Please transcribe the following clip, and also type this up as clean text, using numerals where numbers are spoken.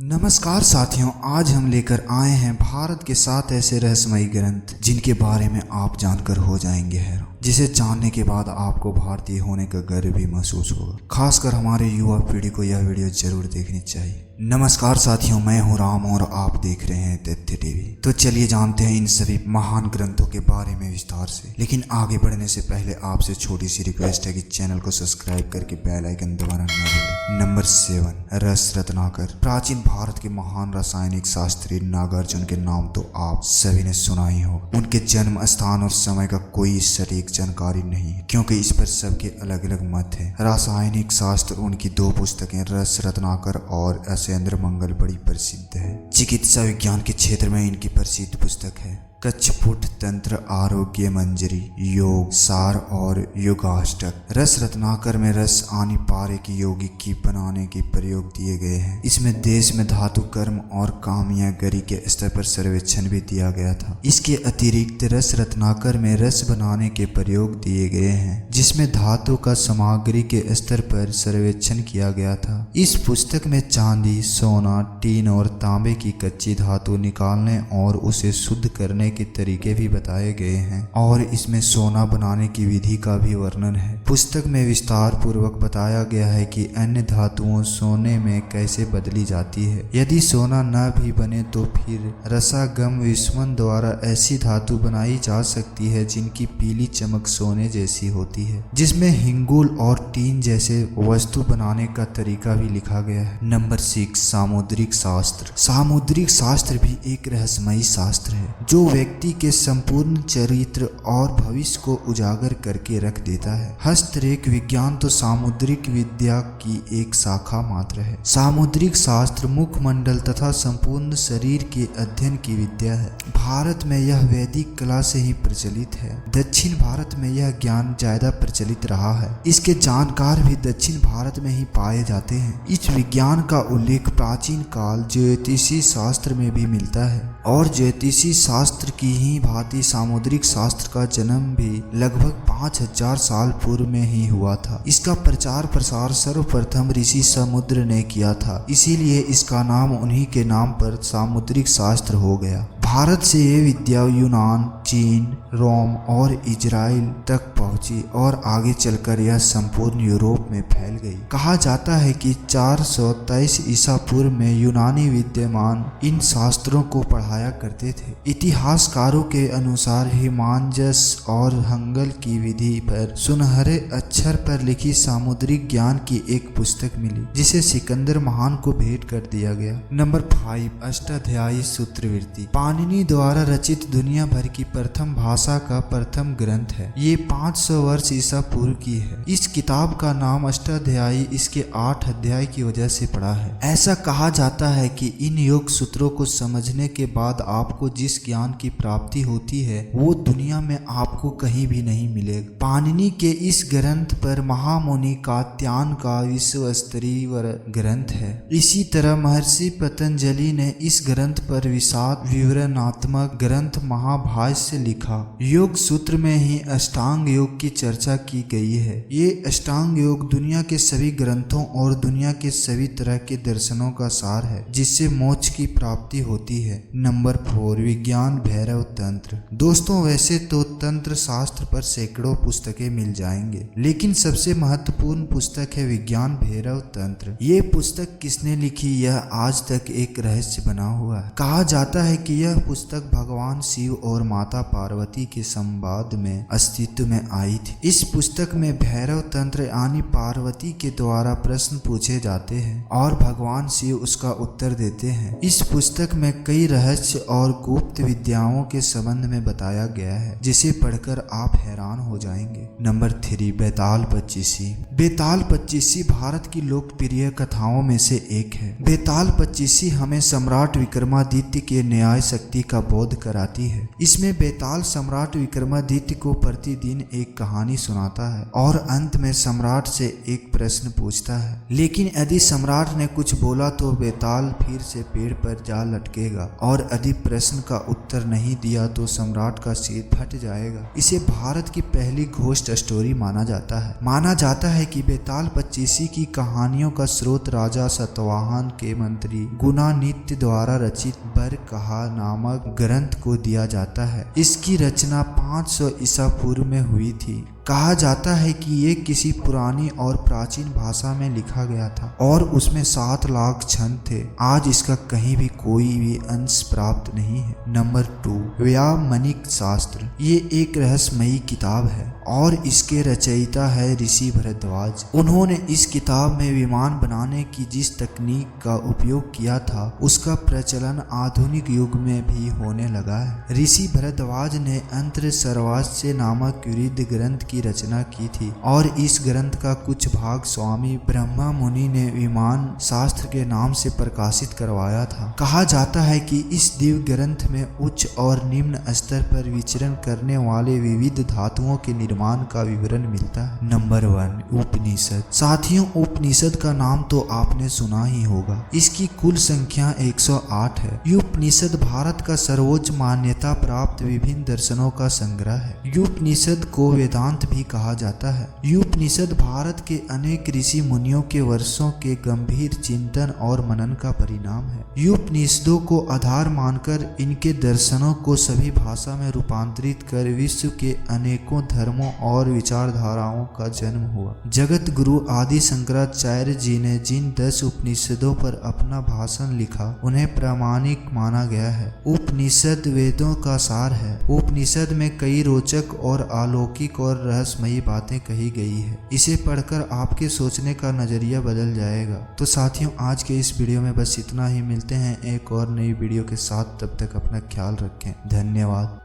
नमस्कार साथियों, आज हम लेकर आए हैं भारत के 7 ऐसे रहस्यमयी ग्रंथ जिनके बारे में आप जानकर हो जाएंगे हैरान, जिसे जानने के बाद आपको भारतीय होने का गर्व भी महसूस होगा। खासकर हमारे युवा पीढ़ी को यह वीडियो जरूर देखनी चाहिए। नमस्कार साथियों, मैं हूं राम और आप देख रहे हैं तथ्य टीवी। तो चलिए जानते हैं इन सभी महान ग्रंथों के बारे में विस्तार से। लेकिन आगे बढ़ने से पहले आपसे छोटी सी रिक्वेस्ट है कि चैनल को सब्सक्राइब करके बेल आइकन दबाना न भूलें। नंबर 7, रस रत्नाकर। प्राचीन भारत के महान रासायनिक शास्त्री नागार्जुन के नाम तो आप सभी ने सुना ही हो। उनके जन्म स्थान और समय का कोई सटीक जानकारी नहीं है, क्योंकि इस पर सबके अलग अलग मत है। रासायनिक शास्त्र उनकी 2 पुस्तकें रस रत्नाकर और असेंद्र मंगल बड़ी प्रसिद्ध है। चिकित्सा विज्ञान के क्षेत्र में इनकी प्रसिद्ध पुस्तक है कच्छपुट तंत्र, आरोग्य मंजरी, योग सार और योगाष्टक। रस रत्नाकर में रस आनी पारे की यौगिकी बनाने के प्रयोग दिए गए हैं। इसमें देश में धातु कर्म और कामयागरी के स्तर पर सर्वेक्षण भी दिया गया था। इसके अतिरिक्त रस रत्नाकर में रस बनाने के प्रयोग दिए गए हैं, जिसमें धातु का सामग्री के स्तर पर सर्वेक्षण किया गया था। इस पुस्तक में चांदी, सोना, टीन और तांबे की कच्ची धातु निकालने और उसे शुद्ध करने के तरीके भी बताए गए हैं, और इसमें सोना बनाने की विधि का भी वर्णन है। पुस्तक में विस्तार पूर्वक बताया गया है कि अन्य धातुओं सोने में कैसे बदली जाती है। यदि सोना न भी बने तो फिर रसागम विस्मन द्वारा ऐसी धातु बनाई जा सकती है जिनकी पीली चमक सोने जैसी होती है, जिसमें हिंगुल और टीन जैसे वस्तु बनाने का तरीका भी लिखा गया है। नंबर 6, सामुद्रिक शास्त्र। सामुद्रिक शास्त्र भी एक रहस्यमयी शास्त्र है जो व्यक्ति के संपूर्ण चरित्र और भविष्य को उजागर करके रख देता है। हस्तरेख विज्ञान तो सामुद्रिक विद्या की एक शाखा मात्र है। सामुद्रिक शास्त्र मुखमंडल तथा संपूर्ण शरीर के अध्ययन की विद्या है। भारत में यह वैदिक कला से ही प्रचलित है। दक्षिण भारत में यह ज्ञान ज्यादा प्रचलित रहा है। इसके जानकार भी दक्षिण भारत में ही पाए जाते हैं। इस विज्ञान का उल्लेख प्राचीन काल ज्योतिषी शास्त्र में भी मिलता है, और ज्योतिषी शास्त्र की ही भांति सामुद्रिक शास्त्र का जन्म भी लगभग 5000 साल पूर्व में ही हुआ था। इसका प्रचार प्रसार सर्वप्रथम ऋषि समुद्र ने किया था, इसीलिए इसका नाम उन्हीं के नाम पर सामुद्रिक शास्त्र हो गया। भारत से ये विद्या यूनान, चीन, रोम और इजराइल तक पहुंची और आगे चलकर यह संपूर्ण यूरोप में फैल गई। कहा जाता है कि 423 ईसा पूर्व में यूनानी विद्वान इन शास्त्रों को पढ़ाया करते थे। इतिहासकारों के अनुसार हिमांजस और हंगल की विधि पर सुनहरे अक्षर पर लिखी सामुद्रिक ज्ञान की एक पुस्तक मिली, जिसे सिकंदर महान को भेंट कर दिया गया। नंबर 5, अष्टाध्यायी सूत्रवृत्ति। पाणिनि द्वारा रचित दुनिया भर की प्रथम भाषा का प्रथम ग्रंथ है। ये 500 वर्ष ईसा पूर्व की है। इस किताब का नाम अष्टाध्यायी इसके 8 अध्याय की वजह से पड़ा है। ऐसा कहा जाता है कि इन योग सूत्रों को समझने के बाद आपको जिस ज्ञान की प्राप्ति होती है वो दुनिया में आपको कहीं भी नहीं मिलेगा। पाणिनि के इस ग्रंथ पर महामुनि कात्यायन का विश्व स्तरीय ग्रंथ है। इसी तरह महर्षि पतंजलि ने इस ग्रंथ पर विषाद विवरणात्मक ग्रंथ महाभाष्य लिखा। योग सूत्र में ही अष्टांग योग की चर्चा की गई है। ये अष्टांग योग दुनिया के सभी ग्रंथों और दुनिया के सभी तरह के दर्शनों का सार है, जिससे मोक्ष की प्राप्ति होती है। नंबर 4, विज्ञान भैरव तंत्र। दोस्तों, वैसे तो तंत्र शास्त्र पर सैकड़ों पुस्तकें मिल जाएंगे, लेकिन सबसे महत्वपूर्ण पुस्तक है विज्ञान भैरव तंत्र। ये पुस्तक किसने लिखी, यह आज तक एक रहस्य बना हुआ है। कहा जाता है कि यह पुस्तक भगवान शिव और माता पार्वती के संवाद में अस्तित्व में आई थी। इस पुस्तक में भैरव तंत्र यानी पार्वती के द्वारा प्रश्न पूछे जाते हैं और भगवान शिव उसका उत्तर देते हैं। इस पुस्तक में कई रहस्य और गुप्त विद्याओं के संबंध में बताया गया है, जिसे पढ़कर आप हैरान हो जाएंगे। नंबर 3, बेताल पच्चीसी। बेताल पच्चीसी भारत की लोकप्रिय कथाओं में से एक है। बेताल पच्चीसी हमें सम्राट विक्रमादित्य के न्याय शक्ति का बोध कराती है। इसमें बेताल सम्राट विक्रमादित्य को प्रतिदिन एक कहानी सुनाता है और अंत में सम्राट से एक प्रश्न पूछता है। लेकिन यदि सम्राट ने कुछ बोला तो बेताल फिर से पेड़ पर जा लटकेगा और यदि प्रश्न का उत्तर नहीं दिया तो सम्राट का सिर फट जाएगा। इसे भारत की पहली घोस्ट स्टोरी माना जाता है। माना जाता है कि बेताल पच्चीसी की कहानियों का स्रोत राजा सतवाहन के मंत्री गुणानित्य द्वारा रचित बरकहा नामक ग्रंथ को दिया जाता है। इसकी रचना 500 ईसा पूर्व में हुई थी। कहा जाता है कि ये किसी पुरानी और प्राचीन भाषा में लिखा गया था और उसमें 7 लाख छंद थे। आज इसका कहीं भी कोई भी अंश प्राप्त नहीं है। नंबर 2, वैयामनिक शास्त्र। ये एक रहस्यमयी किताब है और इसके रचयिता है ऋषि भरद्वाज। उन्होंने इस किताब में विमान बनाने की जिस तकनीक का उपयोग किया था उसका प्रचलन आधुनिक युग में भी होने लगा है। ऋषि भरद्वाज ने अंतर सर्वास्य नामक युद्ध ग्रंथ की रचना की थी और इस ग्रंथ का कुछ भाग स्वामी ब्रह्मा मुनि ने विमान शास्त्र के नाम से प्रकाशित करवाया था। कहा जाता है कि इस दिव्य ग्रंथ में उच्च और निम्न स्तर पर विचरण करने वाले विविध धातुओं के निर्माण का विवरण मिलता है। नंबर 1, उपनिषद। साथियों, उपनिषद का नाम तो आपने सुना ही होगा। इसकी कुल संख्या 108 है। उपनिषद भारत का सर्वोच्च मान्यता प्राप्त विभिन्न दर्शनों का संग्रह है। उपनिषद को वेदांत भी कहा जाता है। उपनिषद भारत के अनेक ऋषि मुनियों के वर्षों के गंभीर चिंतन और मनन का परिणाम है। उपनिषदों को आधार मानकर इनके दर्शनों को सभी भाषा में रूपांतरित कर विश्व के अनेकों धर्मों और विचारधाराओं का जन्म हुआ। जगत गुरु आदि शंकराचार्य जी ने जिन 10 उपनिषदों पर अपना भाषण लिखा उन्हें प्रामाणिक माना गया है। उपनिषद वेदों का सार है। उपनिषद में कई रोचक और अलौकिक और रहस्यमयी बातें कही गई है। इसे पढ़कर आपके सोचने का नजरिया बदल जाएगा। तो साथियों, आज के इस वीडियो में बस इतना ही। मिलते हैं एक और नई वीडियो के साथ। तब तक अपना ख्याल रखें। धन्यवाद।